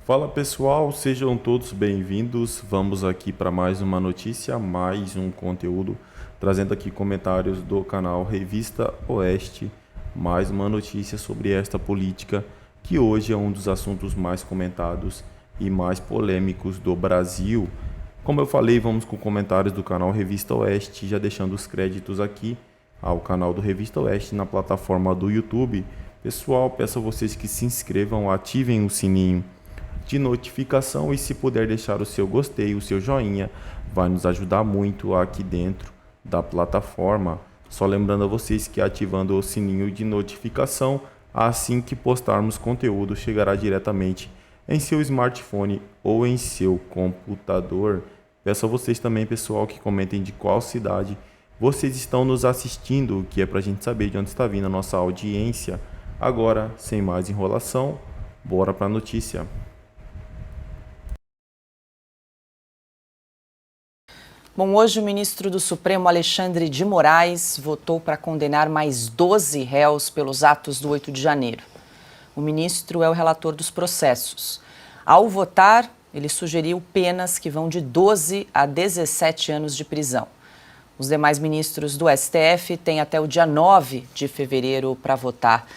Fala pessoal, sejam todos bem-vindos. Vamos aqui para mais uma notícia, mais um conteúdo, trazendo aqui comentários do canal Revista Oeste, mais uma notícia sobre esta política que hoje é um dos assuntos mais comentados e mais polêmicos do Brasil. Como eu falei, vamos com comentários do canal Revista Oeste, já deixando os créditos aqui ao canal do Revista Oeste na plataforma do YouTube. Pessoal, peço a vocês que se inscrevam, ativem o sininho de notificação e se puder deixar o seu gostei, o seu joinha, vai nos ajudar muito aqui dentro da plataforma. Só lembrando a vocês que ativando o sininho de notificação, assim que postarmos conteúdo, chegará diretamente em seu smartphone ou em seu computador. Peço a vocês também, pessoal, que comentem de qual cidade vocês estão nos assistindo, que é para a gente saber de onde está vindo a nossa audiência. Agora, sem mais enrolação, bora para a notícia. Bom, hoje o ministro do Supremo, Alexandre de Moraes, votou para condenar mais 12 réus pelos atos do 8 de janeiro. O ministro é o relator dos processos. Ao votar, ele sugeriu penas que vão de 12 a 17 anos de prisão. Os demais ministros do STF têm até o dia 9 de fevereiro para votar.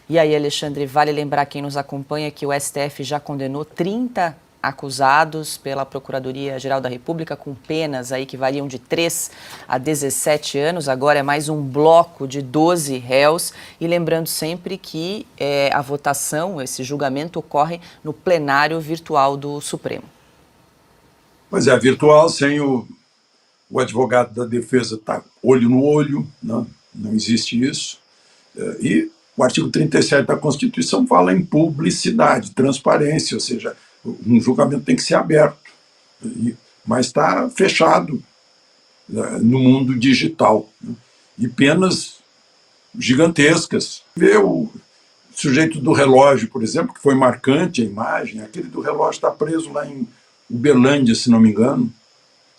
E aí, Alexandre, vale lembrar quem nos acompanha que o STF já condenou 30 acusados pela Procuradoria-Geral da República com penas aí que variam de 3 a 17 anos. Agora é mais um bloco de 12 réus. E lembrando sempre que a votação, esse julgamento, ocorre no plenário virtual do Supremo. Pois é, virtual, sem o advogado da defesa estar olho no olho, não existe isso. E o artigo 37 da Constituição fala em publicidade, transparência, ou seja, um julgamento tem que ser aberto, mas está fechado no mundo digital. E penas gigantescas. Vê o sujeito do relógio, por exemplo, que foi marcante a imagem, aquele do relógio está preso lá em Uberlândia, se não me engano,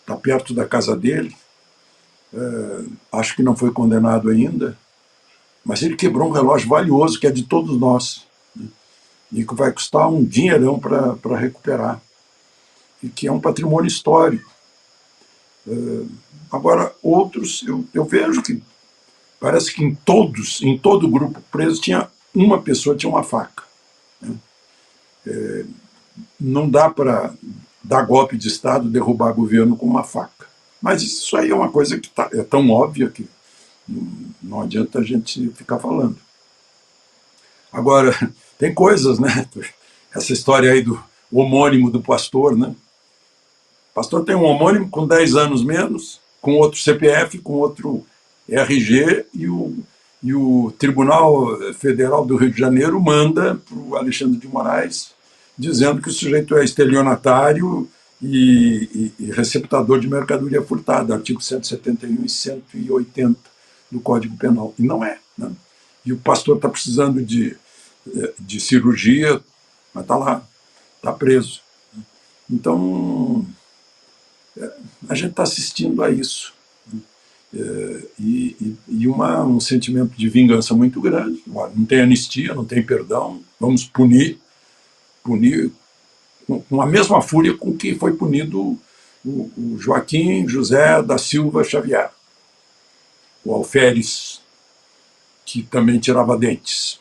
está perto da casa dele, acho que não foi condenado ainda, mas ele quebrou um relógio valioso que é de todos nós, e que vai custar um dinheirão para recuperar, e que é um patrimônio histórico. Agora, outros, eu vejo que parece que em todo grupo preso tinha uma pessoa, tinha uma faca. Não dá para dar golpe de Estado, derrubar governo com uma faca. Mas isso aí é uma coisa que é tão óbvia que não adianta a gente ficar falando. Agora, tem coisas, né? Essa história aí do homônimo do pastor, né? O pastor tem um homônimo com 10 anos menos, com outro CPF, com outro RG, e o Tribunal Federal do Rio de Janeiro manda para o Alexandre de Moraes, dizendo que o sujeito é estelionatário e receptador de mercadoria furtada, artigo 171 e 180 do Código Penal. E não é, né? E o pastor está precisando de cirurgia, mas está lá, está preso. Então, a gente está assistindo a isso. E um sentimento de vingança muito grande. Não tem anistia, não tem perdão, vamos punir com a mesma fúria com que foi punido o Joaquim José da Silva Xavier, o alferes, que também tirava dentes.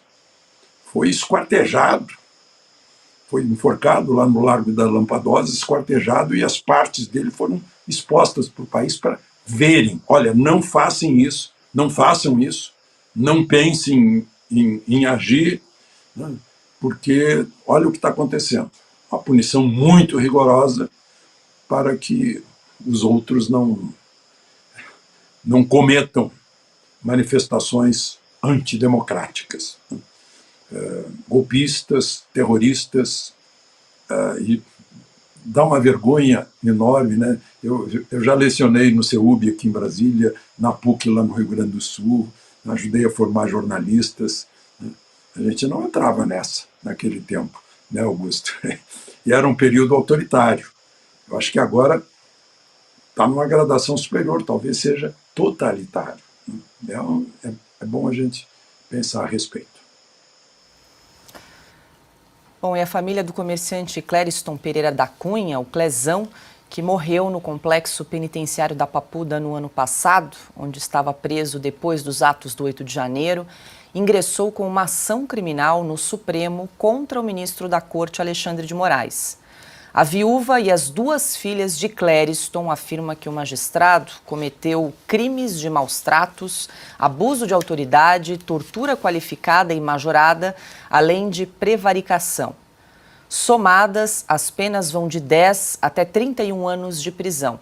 Foi esquartejado, foi enforcado lá no Largo da Lampadosa, esquartejado, e as partes dele foram expostas para o país para verem. Olha, não façam isso, não pensem em agir, né, porque olha o que está acontecendo. Uma punição muito rigorosa para que os outros não cometam manifestações antidemocráticas, golpistas, terroristas, e dá uma vergonha enorme, né? Eu já lecionei no CEUB aqui em Brasília, na PUC lá no Rio Grande do Sul, ajudei a formar jornalistas, né? A gente não entrava nessa naquele tempo, né, Augusto? E era um período autoritário. Eu acho que agora está numa gradação superior, talvez seja totalitário. É bom a gente pensar a respeito. Bom, e a família do comerciante Clériston Pereira da Cunha, o Clezão, que morreu no complexo penitenciário da Papuda no ano passado, onde estava preso depois dos atos do 8 de janeiro, ingressou com uma ação criminal no Supremo contra o ministro da Corte, Alexandre de Moraes. A viúva e as duas filhas de Clériston afirmam que o magistrado cometeu crimes de maus tratos, abuso de autoridade, tortura qualificada e majorada, além de prevaricação. Somadas, as penas vão de 10 até 31 anos de prisão.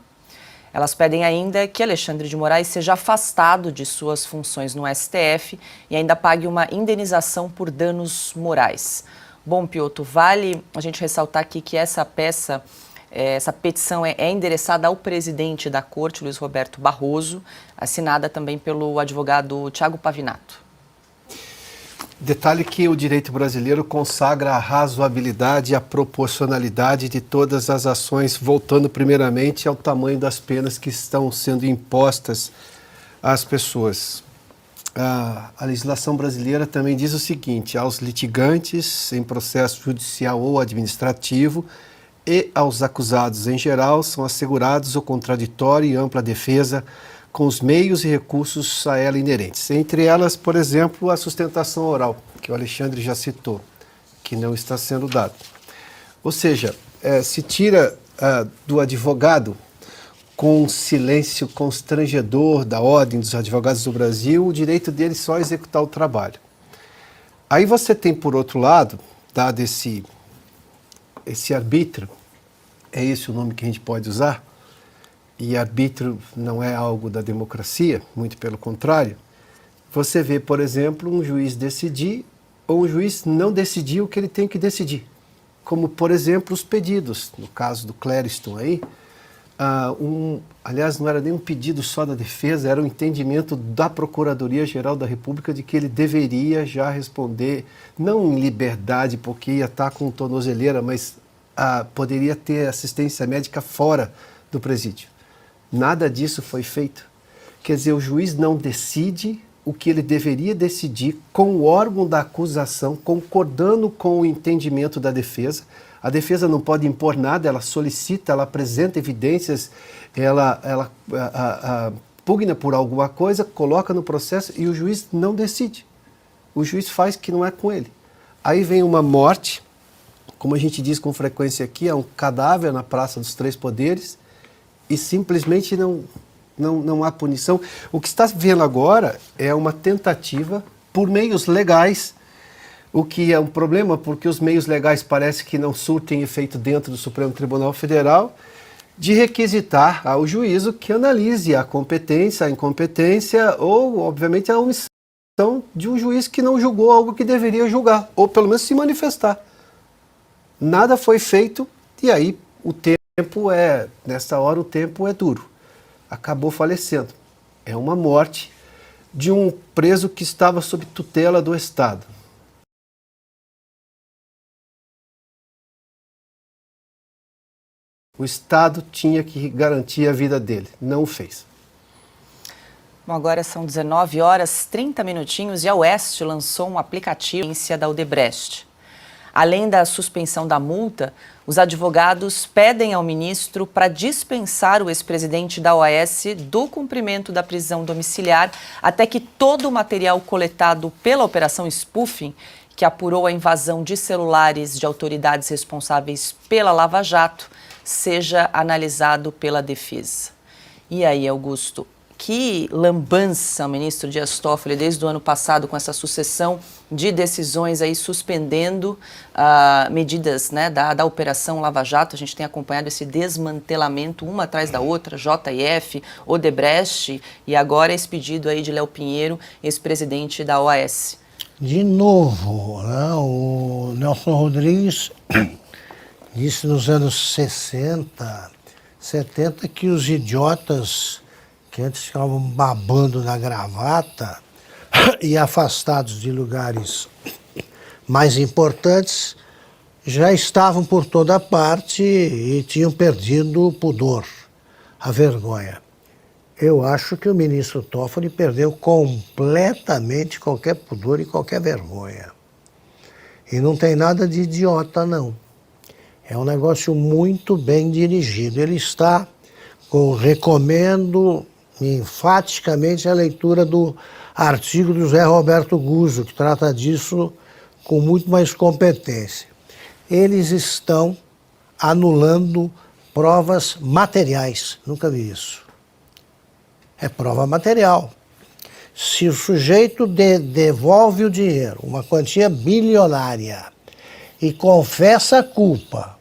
Elas pedem ainda que Alexandre de Moraes seja afastado de suas funções no STF e ainda pague uma indenização por danos morais. Bom, Piotr, vale a gente ressaltar aqui que essa petição é endereçada ao presidente da Corte, Luiz Roberto Barroso, assinada também pelo advogado Tiago Pavinato. Detalhe que o direito brasileiro consagra a razoabilidade e a proporcionalidade de todas as ações, voltando primeiramente ao tamanho das penas que estão sendo impostas às pessoas. A legislação brasileira também diz o seguinte: aos litigantes em processo judicial ou administrativo e aos acusados em geral são assegurados o contraditório e ampla defesa com os meios e recursos a ela inerentes. Entre elas, por exemplo, a sustentação oral, que o Alexandre já citou, que não está sendo dado. Ou seja, se tira do advogado, com um silêncio constrangedor da Ordem dos Advogados do Brasil, o direito dele só executar o trabalho. Aí você tem, por outro lado, dado esse arbítrio, é esse o nome que a gente pode usar, e arbítrio não é algo da democracia, muito pelo contrário, você vê, por exemplo, um juiz decidir ou um juiz não decidir o que ele tem que decidir. Como, por exemplo, os pedidos, no caso do Clériston aí, aliás, não era nem um pedido só da defesa, era um entendimento da Procuradoria-Geral da República de que ele deveria já responder, não em liberdade, porque ia estar com tornozeleira, mas poderia ter assistência médica fora do presídio. Nada disso foi feito. Quer dizer, o juiz não decide o que ele deveria decidir com o órgão da acusação, concordando com o entendimento da defesa. A defesa não pode impor nada, ela solicita, ela apresenta evidências, ela pugna por alguma coisa, coloca no processo e o juiz não decide. O juiz faz que não é com ele. Aí vem uma morte, como a gente diz com frequência aqui, é um cadáver na Praça dos Três Poderes e simplesmente não há punição. O que está vendo agora é uma tentativa por meios legais, o que é um problema porque os meios legais parece que não surtem efeito dentro do Supremo Tribunal Federal, de requisitar ao juízo que analise a competência, a incompetência ou, obviamente, a omissão de um juiz que não julgou algo que deveria julgar, ou pelo menos se manifestar. Nada foi feito e aí nessa hora o tempo é duro. Acabou falecendo. É uma morte de um preso que estava sob tutela do Estado. O Estado tinha que garantir a vida dele, não o fez. Bom, agora são 19 horas 30 minutinhos e a Oeste lançou um aplicativo da Odebrecht. Além da suspensão da multa, os advogados pedem ao ministro para dispensar o ex-presidente da OAS do cumprimento da prisão domiciliar até que todo o material coletado pela Operação Spoofing, que apurou a invasão de celulares de autoridades responsáveis pela Lava Jato, seja analisado pela defesa. E aí, Augusto, que lambança o ministro Dias Toffoli desde o ano passado com essa sucessão de decisões aí suspendendo medidas, né, da Operação Lava Jato. A gente tem acompanhado esse desmantelamento uma atrás da outra, JF, Odebrecht e agora esse pedido aí de Léo Pinheiro, ex-presidente da OAS. De novo, né, o Nelson Rodrigues disse nos anos 60, 70 que os idiotas que antes ficavam babando na gravata e afastados de lugares mais importantes, já estavam por toda parte e tinham perdido o pudor, a vergonha. Eu acho que o ministro Toffoli perdeu completamente qualquer pudor e qualquer vergonha. E não tem nada de idiota, não. É um negócio muito bem dirigido. Ele está, recomendo enfaticamente a leitura do artigo do Zé Roberto Guzzo, que trata disso com muito mais competência. Eles estão anulando provas materiais. Nunca vi isso. É prova material. Se o sujeito devolve o dinheiro, uma quantia bilionária, e confessa a culpa,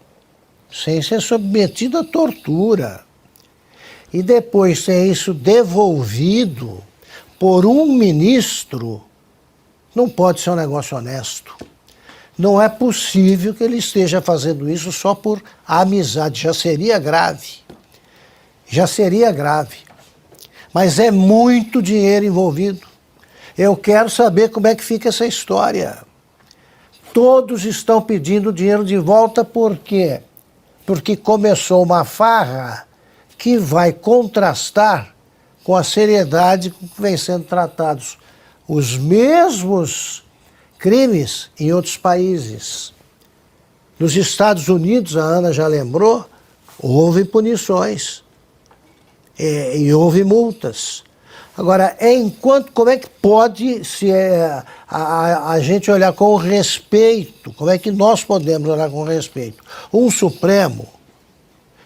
sem ser submetido à tortura, e depois tem isso devolvido por um ministro, não pode ser um negócio honesto. Não é possível que ele esteja fazendo isso só por amizade. Já seria grave. Já seria grave. Mas é muito dinheiro envolvido. Eu quero saber como é que fica essa história. Todos estão pedindo dinheiro de volta, por quê? Porque começou uma farra que vai contrastar com a seriedade com que vem sendo tratados os mesmos crimes em outros países. Nos Estados Unidos, a Ana já lembrou, houve punições e houve multas. Agora, como é que pode a gente olhar com respeito, como é que nós podemos olhar com respeito? Um Supremo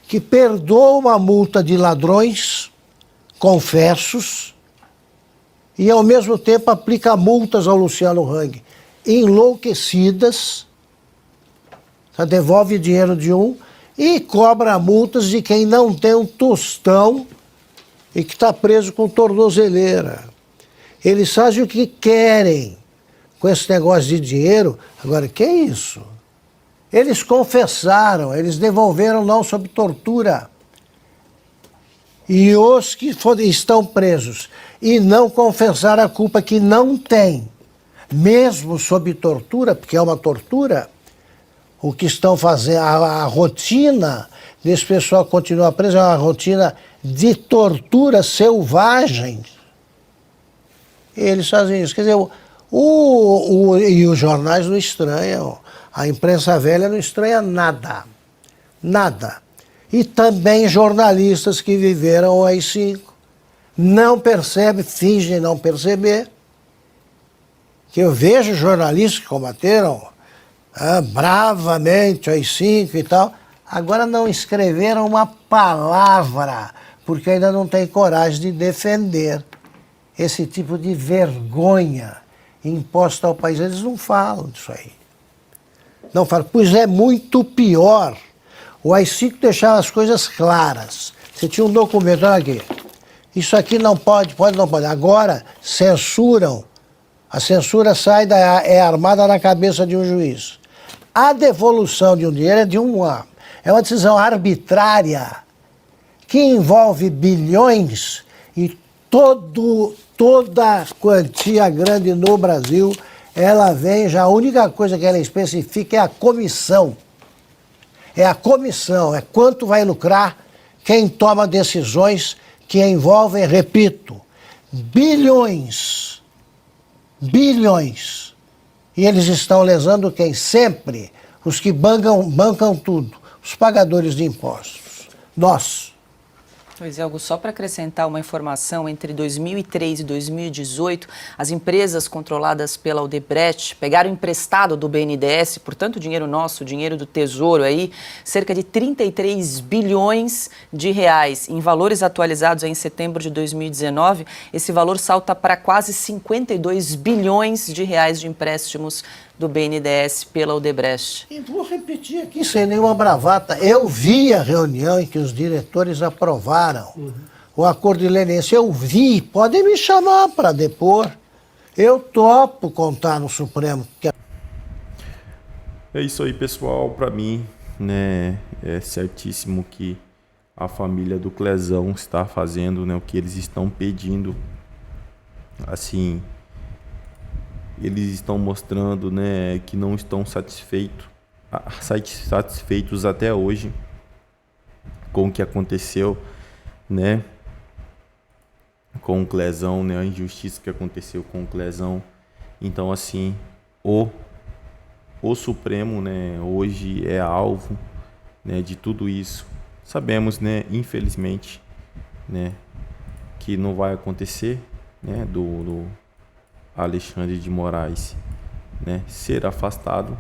que perdoa uma multa de ladrões, confessos, e ao mesmo tempo aplica multas ao Luciano Hang, enlouquecidas, devolve dinheiro de um e cobra multas de quem não tem um tostão e que está preso com tornozeleira. Eles fazem o que querem com esse negócio de dinheiro. Agora, que é isso? Eles confessaram, eles devolveram não sob tortura. E os que estão presos e não confessaram a culpa que não tem, mesmo sob tortura, porque é uma tortura, o que estão fazendo, a rotina desse pessoal que continua preso é uma rotina de tortura selvagem. Eles fazem isso. Quer dizer, e os jornais não estranham, a imprensa velha não estranha nada. Nada. E também jornalistas que viveram o AI-5 não percebem, fingem não perceber, que eu vejo jornalistas que combateram bravamente o AI-5 e tal, agora não escreveram uma palavra, porque ainda não tem coragem de defender esse tipo de vergonha imposta ao país. Eles não falam disso aí. Não falam, pois é muito pior. O AI-5 deixava as coisas claras. Você tinha um documento, olha aqui, isso aqui não pode, não pode. Agora censuram, a censura é armada na cabeça de um juiz. A devolução de um dinheiro é uma decisão arbitrária que envolve bilhões e toda quantia grande no Brasil, ela vem já, a única coisa que ela especifica é a comissão. É a comissão, é quanto vai lucrar quem toma decisões que envolvem, repito, bilhões. Bilhões. E eles estão lesando quem? Sempre os que bancam tudo, os pagadores de impostos. Nós. Pois é, Hugo, só para acrescentar uma informação, entre 2003 e 2018, as empresas controladas pela Odebrecht pegaram emprestado do BNDES, portanto, dinheiro nosso, dinheiro do Tesouro aí, cerca de 33 bilhões de reais. Em valores atualizados em setembro de 2019, esse valor salta para quase 52 bilhões de reais de empréstimos do BNDES pela Odebrecht. E vou repetir aqui sem nenhuma bravata. Eu vi a reunião em que os diretores aprovaram o acordo de leniência. Eu vi, podem me chamar para depor. Eu topo contar no Supremo. É isso aí, pessoal. Para mim, né, é certíssimo que a família do Clezão está fazendo, né, o que eles estão pedindo. Assim, eles estão mostrando, né, que não estão satisfeitos até hoje com o que aconteceu, né, com o Clezão, né, a injustiça que aconteceu com o Clezão. Então, assim, o o Supremo, né, hoje é alvo, né, de tudo isso. Sabemos, né, infelizmente, né, que não vai acontecer, né, do Alexandre de Moraes, né, ser afastado,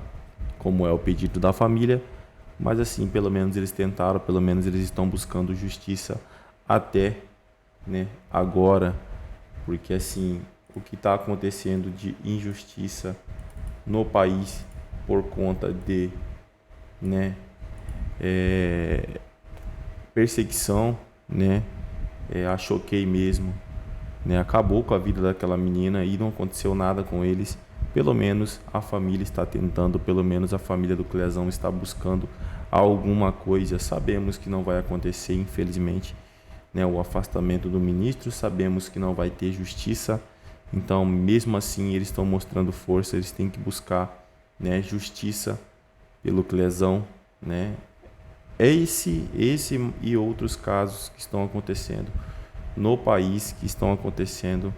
como é o pedido da família, mas assim, pelo menos eles tentaram, pelo menos eles estão buscando justiça até, né, agora, porque assim, o que está acontecendo de injustiça no país por conta de, né, perseguição, né, a Choquei mesmo, né, acabou com a vida daquela menina e não aconteceu nada com eles. Pelo menos a família está tentando, pelo menos a família do Clezão está buscando alguma coisa. Sabemos que não vai acontecer, infelizmente, né, o afastamento do ministro, sabemos que não vai ter justiça, então mesmo assim eles estão mostrando força, eles têm que buscar, né, justiça pelo Clezão, né. Esse e outros casos que estão acontecendo no país, que estão acontecendo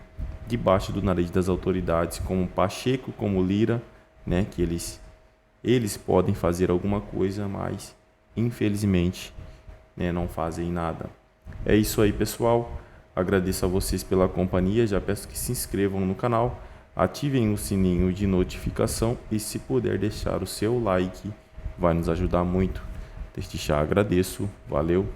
debaixo do nariz das autoridades, como Pacheco, como Lira, né, que eles podem fazer alguma coisa, mas infelizmente, né, não fazem nada. É isso aí, pessoal. Agradeço a vocês pela companhia. Já peço que se inscrevam no canal, ativem o sininho de notificação e, se puder, deixar o seu like, vai nos ajudar muito. Desde já agradeço. Valeu.